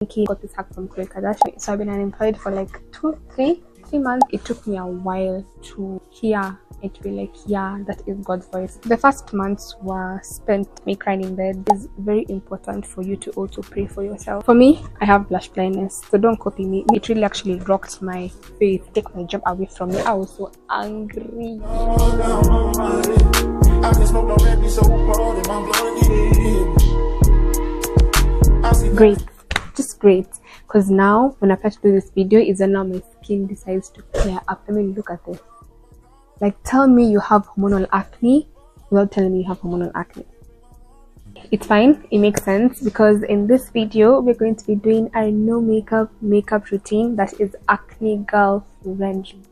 Got this hack from Khloe Kardashian. So I've been unemployed for like 3 months. It took me a while to hear it to be like, yeah, that is God's voice. The first months were spent me crying in bed. It's very important for you to also pray for yourself. For me, I have blush blindness, so don't copy me. It really actually rocked my faith, take my job away from me. I was so angry. Great, just great, because now when I try to do this video is that now my skin decides to clear up. I mean, look at this. Like, tell me you have hormonal acne without telling me you have hormonal acne. It's fine, it makes sense, because in this video we're going to be doing a no makeup routine that is acne girl friendly.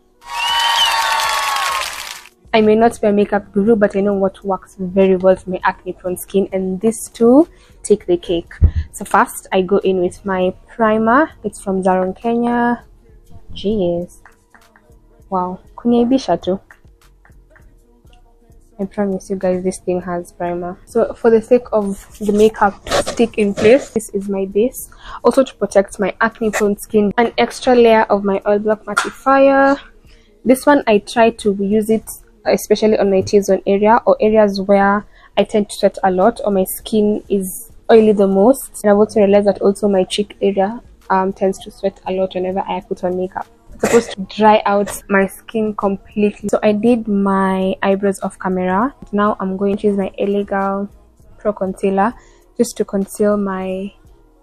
I may not be a makeup guru, but I know what works very well for my acne prone skin, and these two take the cake. So first I go in with my primer. It's from Zaron Kenya. Jeez, wow, kunyaibisha tu. I promise you guys this thing has primer. So for the sake of the makeup to stick in place, this is my base. Also to protect my acne prone skin, an extra layer of my oil block mattifier. This one I try to use it especially on my T-zone area or areas where I tend to sweat a lot or my skin is oily the most. And I've also realized that also my cheek area tends to sweat a lot whenever I put on makeup. It's supposed to dry out my skin completely. So I did my eyebrows off camera. Now I'm going to use my LA Girl Pro Concealer just to conceal my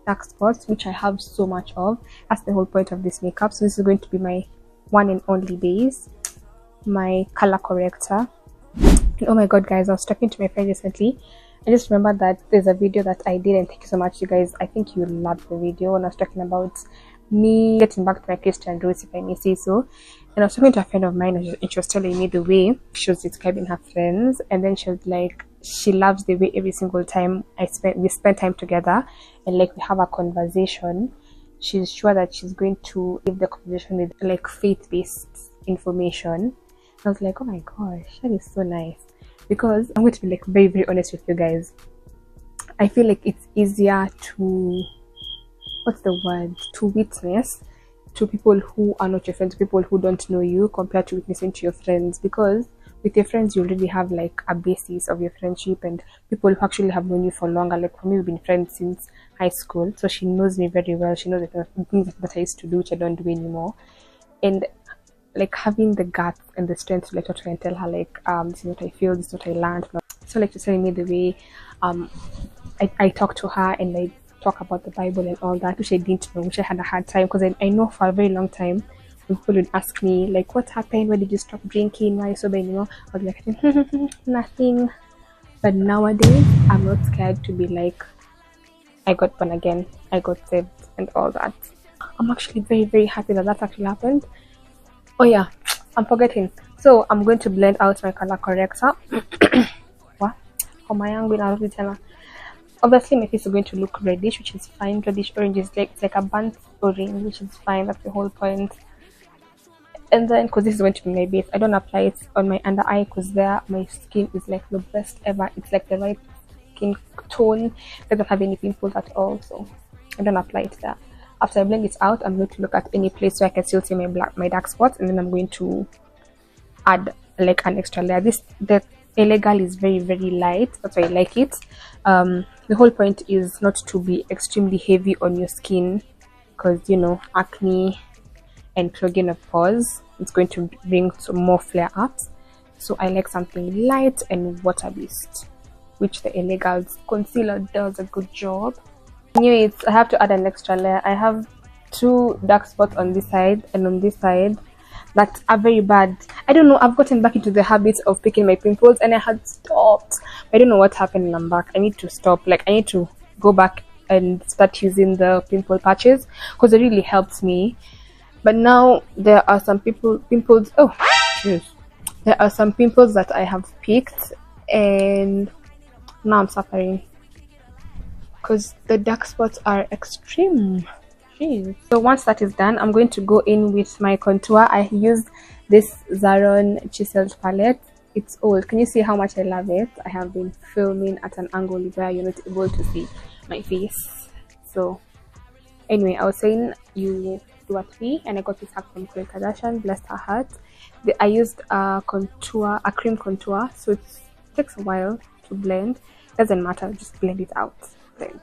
dark spots, which I have so much of. That's the whole point of this makeup. So this is going to be my one and only base, my color corrector. And oh my god guys, I was talking to my friend recently. I just remembered that there's a video that I did, and thank you so much you guys. I think you loved the video when I was talking about me getting back to my Christian roots, if I may say so. And I was talking to a friend of mine, and she was telling me the way she was describing her friends, and then she was like, she loves the way every single time we spend time together and like we have a conversation, she's sure that she's going to leave the conversation with like faith-based information. I was like, oh my gosh, that is so nice. Because I'm going to be like very honest with you guys. I feel like it's easier to, what's the word, to witness to people who are not your friends, people who don't know you, compared to witnessing to your friends. Because with your friends you already have like a basis of your friendship, and people who actually have known you for longer. Like for me, we've been friends since high school, so she knows me very well. She knows the things that I used to do which I don't do anymore. And like having the guts and the strength to like talk to her and tell her like this is what I feel, this is what I learned. So like just telling me the way I talk to her and like talk about the Bible and all that, which I didn't know, which I had a hard time, because I know for a very long time when people would ask me like, what happened, why did you stop drinking, why are you sober anymore, I was like nothing. But nowadays I'm not scared to be like, I got born again, I got saved and all that. I'm actually very happy that that actually happened. Oh yeah, I'm forgetting. So I'm going to blend out my color corrector. What? For my angle, I'll tell her. Obviously my face is going to look reddish, which is fine. Reddish orange is like, it's like a burnt orange, which is fine. That's the whole point. And then because this is going to be my base, I don't apply it on my under eye, because there my skin is like the best ever. It's like the right skin tone. I don't have any pimples at all, so I don't apply it there. After I blend it out, I'm going to look at any place where I can still see my dark spots, and then I'm going to add like an extra layer. The LA Girl is very light, that's why I like it. The whole point is not to be extremely heavy on your skin, because you know, acne and clogging of pores, it's going to bring some more flare ups. So I like something light and water based, which the LA Girl's concealer does a good job. Anyways, I have to add an extra layer. I have 2 dark spots on this side and on this side that are very bad. I don't know, I've gotten back into the habit of picking my pimples, and I had stopped. I don't know what happened, and I'm back. I need to stop. Like, I need to go back and start using the pimple patches, because it really helps me. But now there are some pimples. Oh, jeez. There are some pimples that I have picked, and now I'm suffering, because the dark spots are extreme. Jeez. So once that is done, I'm going to go in with my contour. I used this Zaron chiseled palette. It's old. Can you see how much I love it? I have been filming at an angle where you're not able to see my face, so Anyway, I was saying you do a 3, and I got this hack from Khloe Kardashian, bless her heart. I used a cream contour, so it takes a while to blend. Doesn't matter, just blend it out. Blend.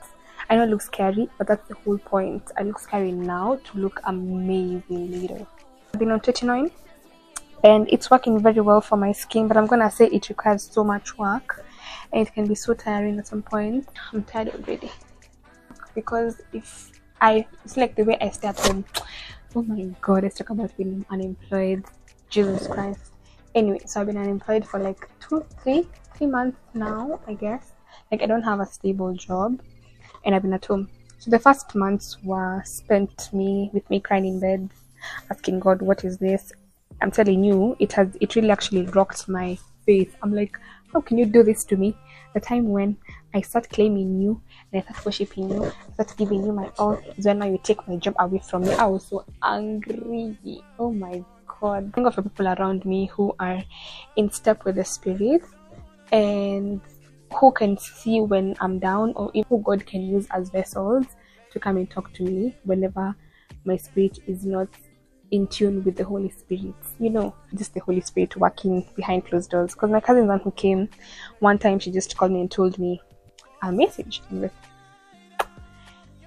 I know it looks scary, but that's the whole point. I look scary now to look amazing later. I've been on tretinoin, and it's working very well for my skin, but I'm gonna say it requires so much work, and it can be so tiring at some point. I'm tired already, because it's like the way I stay at home. Oh my god, let's talk about being unemployed. Jesus Christ. Anyway, so I've been unemployed for like 3 months now, I guess. Like, I don't have a stable job, and I've been at home. So the first months were spent with me crying in bed, asking God, what is this? I'm telling you, it really actually rocked my faith. I'm like, how can you do this to me? The time when I start claiming you, and I start worshiping you, I start giving you my all, then now you take my job away from me. I was so angry. Oh my god. Think of the people around me who are in step with the spirit, and who can see when I'm down, or who God can use as vessels to come and talk to me whenever my spirit is not in tune with the Holy Spirit. You know, just the Holy Spirit working behind closed doors. Because my cousin, one who came one time, she just called me and told me a message. I'm like,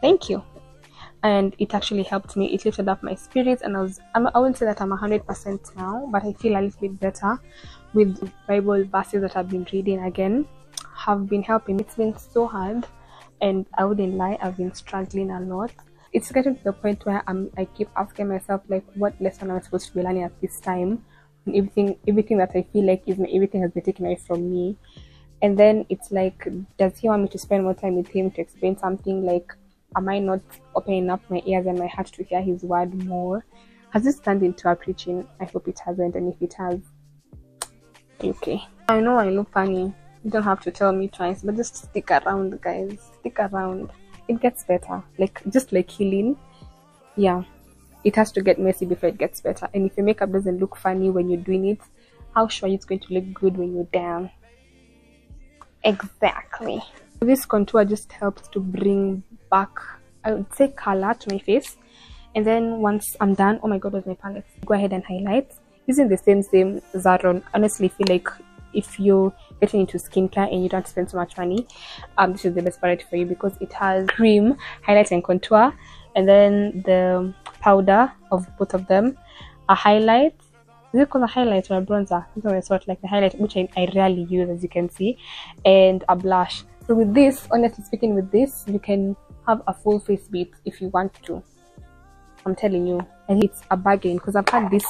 thank you. And it actually helped me. It lifted up my spirits, and I wouldn't say that I'm 100% now, but I feel a little bit better with Bible verses that I've been reading again. Have been helping. It's been so hard, and I wouldn't lie, I've been struggling a lot. It's getting to the point where I keep asking myself, like, what lesson am I supposed to be learning at this time? And everything that I feel like everything has been taken away from me. And then it's like, does he want me to spend more time with him to explain something? Like, am I not opening up my ears and my heart to hear his word more? Has this turned into a preaching? I hope it hasn't, and if it has, okay. I know I look funny. You don't have to tell me twice, but just stick around, guys. Stick around. It gets better. Like, just like healing. Yeah. It has to get messy before it gets better. And if your makeup doesn't look funny when you're doing it, how sure it's going to look good when you're down? Exactly. This contour just helps to bring back, I would say, color to my face. And then once I'm done, oh my god, where's my palette? Go ahead and highlight. Using the same Zaron. Honestly, feel like if you're getting into skincare and you don't spend so much money, this is the best palette for you, because it has cream, highlight and contour, and then the powder of both of them, a highlight. Is it called a highlight or a bronzer? Something of sort, like the highlight, which I rarely use, as you can see, and a blush. So with this, honestly speaking, with this, you can have a full face beat if you want to. I'm telling you, and it's a bargain, because I've had this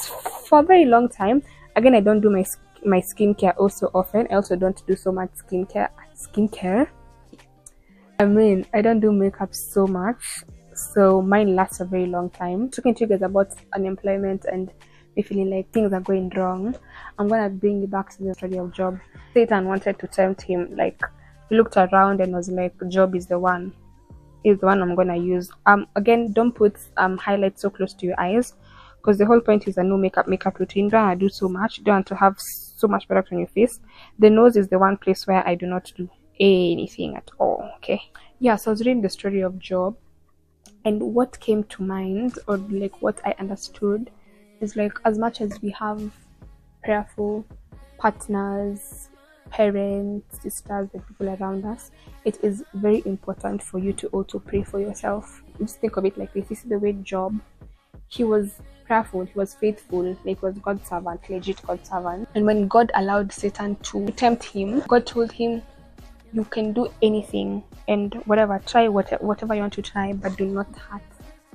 for a very long time. Again, I don't do my skincare also often. I also don't do so much skincare. I mean, I don't do makeup so much, so mine lasts a very long time. Talking to you guys about unemployment and me feeling like things are going wrong, I'm gonna bring you back to the story of Job. Satan wanted to tempt him. Like, he looked around and was like, Job is the one I'm gonna use. Again, don't put highlight so close to your eyes, because the whole point is a no makeup routine. Don't want to do so much. Don't want to have so much product on your face. The nose is the one place where I do not do anything at all. Okay, yeah. So I was reading the story of Job, and what came to mind, or like what I understood, is like, as much as we have prayerful partners, parents, sisters, and people around us, it is very important for you to also pray for yourself. Just think of it like this. You see the way Job, he was prayerful, he was faithful, like, was God's servant, legit God's servant. And when God allowed Satan to tempt him, God told him, you can do anything and whatever, try whatever you want to try, but do not hurt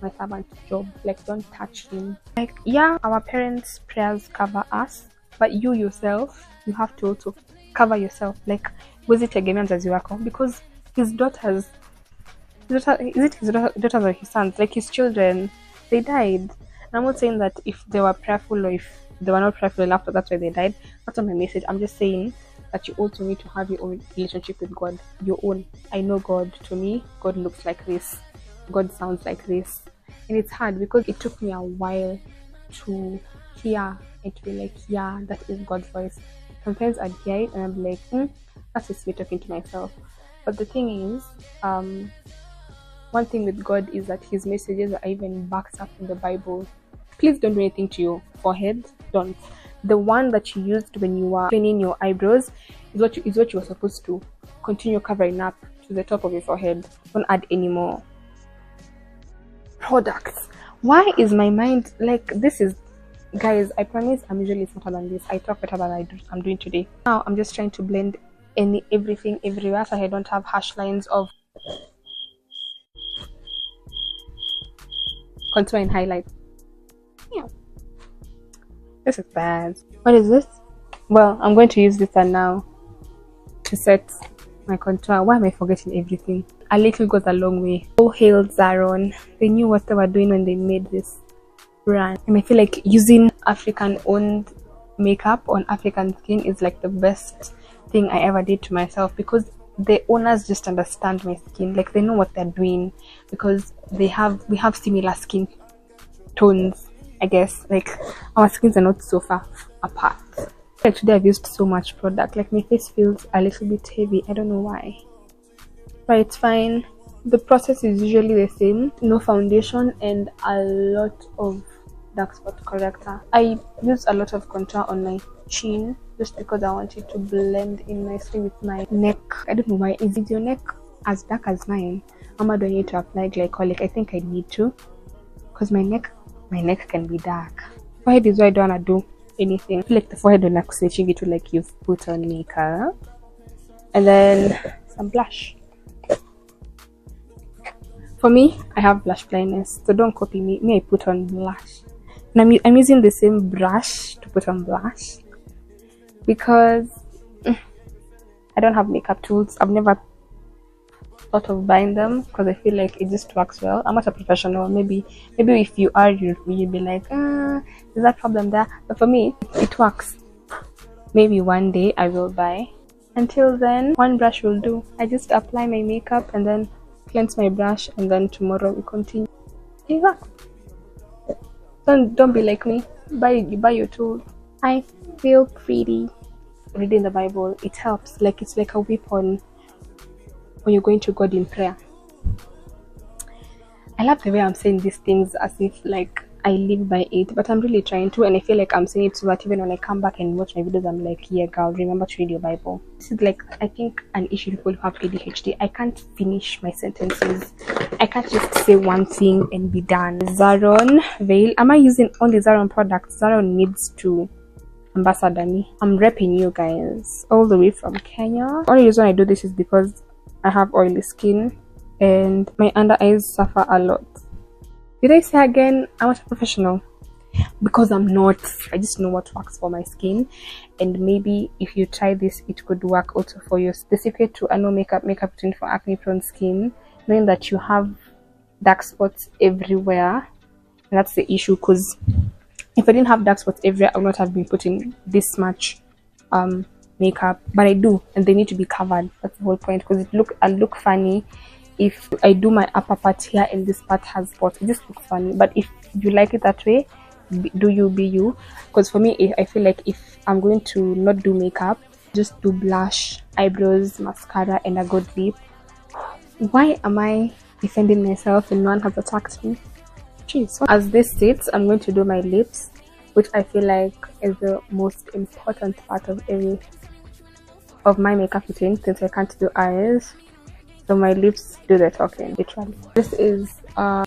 my servant Job. Like, don't touch him. Like, yeah, our parents' prayers cover us, but you yourself, you have to also cover yourself. Like, was it again as you are, because his daughters or his sons, like his children, they died. And I'm not saying that if they were prayerful or if they were not prayerful enough, that's why they died. That's not my message. I'm just saying that you also need to have your own relationship with God. Your own. I know God. To me, God looks like this. God sounds like this. And it's hard, because it took me a while to hear and to be like, yeah, that is God's voice. Sometimes I'd hear it and I'd be like, that's just me talking to myself. But the thing is, one thing with God is that his messages are even backed up in the Bible. Please don't do anything to your forehead. Don't. The one that you used when you were cleaning your eyebrows is what you were supposed to continue covering up to the top of your forehead. Don't add any more products. Why is my mind like this? Is, guys, I promise I'm usually smarter than this. I talk better than I'm doing today. Now I'm just trying to blend everything everywhere so I don't have harsh lines of contour and highlight. Yeah, this is bad. What is this? Well, I'm going to use this one now to set my contour. Why am I forgetting everything? A little goes a long way. Oh, hail Zaron. They knew what they were doing when they made this brand. And I feel like using African owned makeup on African skin is like the best thing I ever did to myself, because the owners just understand my skin. Like, they know what they're doing because we have similar skin tones, I guess. Like, our skins are not so far apart. Like, today I've used so much product, like my face feels a little bit heavy. I don't know why, but it's fine. The process is usually the same. No foundation and a lot of dark spot corrector. I use a lot of contour on my chin just because I want it to blend in nicely with my neck. I don't know why. Is it your neck as dark as mine? How much do I need to apply glycolic? I think I need to, because my neck can be dark. Forehead is why I don't want to do anything. I feel like the forehead will like switching it to like you've put on makeup, and then some blush. For me, I have blush blindness, so don't copy me. I put on blush, and I'm using the same brush to put on blush because I don't have makeup tools. I've never thought of buying them because I feel like it just works well. I'm not a professional. Maybe if you are, you'd be like, there's that problem there. But for me, it works. Maybe one day I will buy. Until then, one brush will do. I just apply my makeup and then cleanse my brush, and then tomorrow we continue. It works. Don't be like me. Buy your tool. I feel pretty. Reading the Bible, it helps. Like, it's like a weapon when you're going to God in prayer. I love the way I'm saying these things as if like I live by it, but I'm really trying to, and I feel like I'm saying it so that even when I come back and watch my videos, I'm like, yeah girl, remember to read your Bible. This is like, I think, an issue people who have ADHD. I can't finish my sentences. I can't just say one thing and be done. Zaron veil. Am I using only Zaron products? Zaron needs to ambassador me. I'm repping you guys all the way from Kenya. Only reason I do this is because I have oily skin and my under eyes suffer a lot. Did I say again, I'm not a professional? Because I'm not. I just know what works for my skin, and maybe if you try this, it could work also for you. The secret to a no makeup routine for acne prone skin, knowing that you have dark spots everywhere, and that's the issue. Because if I didn't have dark spots everywhere, I would not have been putting this much makeup, but I do, and they need to be covered. That's the whole point, because I'll look funny if I do my upper part here and this part has spots. It just looks funny. But if you like it that way, do you be you. Because for me, I feel like if I'm going to not do makeup, just do blush, eyebrows, mascara, and a good lip. Why am I defending myself and no one has attacked me? Jeez. So as this sits, I'm going to do my lips, which I feel like is the most important part of my makeup routine, since I can't do eyes. So my lips do the talking, literally. This is the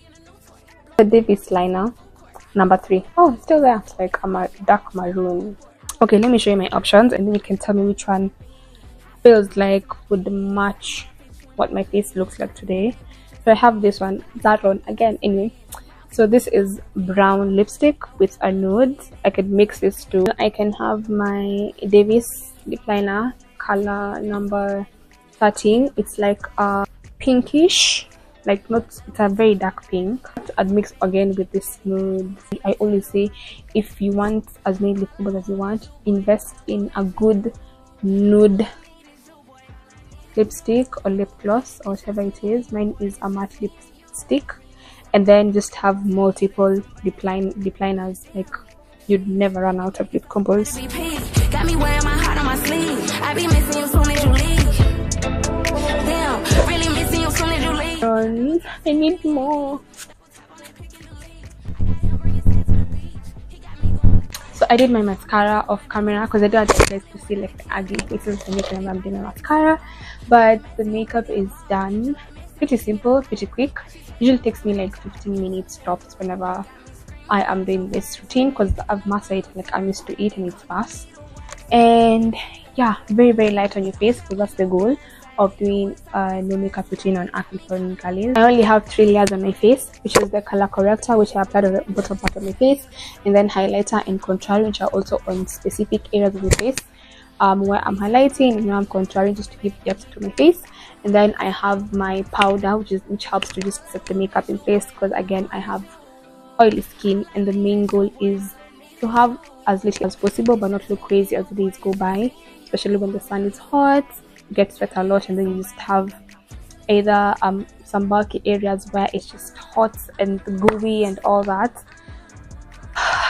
Davis liner, number 3. Oh, it's still there. It's like a dark maroon. Okay, let me show you my options, and then you can tell me which one feels like would match what my face looks like today. So I have this one, that one again. Anyway, so this is brown lipstick with a nude. I could mix this too. I can have my Davis lip liner, color number 13. It's like a pinkish, like not, it's a very dark pink. I'd mix again with this nude. I always say, if you want as many lip colors as you want, invest in a good nude lipstick or lip gloss or whatever it is. Mine is a matte lipstick, and then just have multiple lip liners. Like, you'd never run out of lip combos. Got me wearing my heart on my sleeve. I be missing you soon as you leave. Damn, really missing you soon as you leave. on. I need more. So I did my mascara off camera because I don't want you guys to see like the ugly faces when I'm doing my mascara. But the makeup is done. Pretty simple, pretty quick. Usually takes me like 15 minutes tops whenever I am doing this routine because I've mastered it like I'm used to it and it's fast. And yeah, very light on your face because that's the goal of doing no makeup routine on acne-prone girlies. I only have 3 layers on my face, which is the color corrector, which I applied on the bottom part of my face, and then highlighter and contouring, which are also on specific areas of the face where I'm highlighting, and now I'm contouring just to give depth to my face. And then I have my powder, which helps to just set the makeup in place because again I have oily skin, and the main goal is to have as little as possible but not look crazy as the days go by, especially when the sun is hot. You get sweat a lot, and then you just have either some bulky areas where it's just hot and gooey and all that.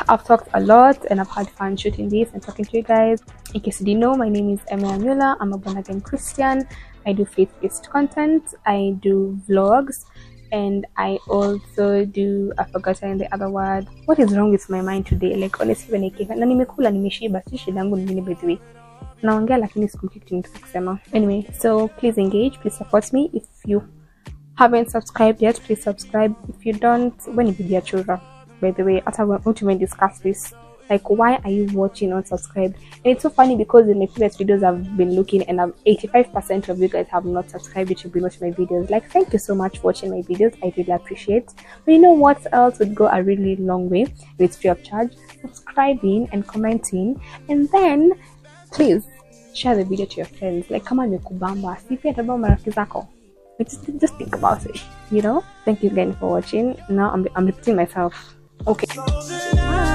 I've talked a lot and I've had fun shooting this and talking to you guys. In case you didn't know, my name is Emma Amula. I'm a born again Christian. I do faith-based content, I do vlogs, and I also do, I've forgotten the other word. What is wrong with my mind today? Like honestly, when I came na nimekula nimeshiba, si shida yangu nyingine by the way. Naongea lakini sikumbuki kitu nitaka kusema. Anyway, so please engage, please support me. If you haven't subscribed yet, please subscribe. If you don't, when you be children, by the way, after we want to discuss this, like why are you watching unsubscribed? And it's so funny because in my previous videos I've been looking and 85% of you guys have not subscribed, which have been watching my videos. Like, thank you so much for watching my videos, I really appreciate. But you know what else would go a really long way? It's free of charge. Subscribing and commenting, and then please share the video to your friends. Like, come on, kubamba. Just think about it, you know. Thank you again for watching. Now I'm repeating myself. Okay. Bye.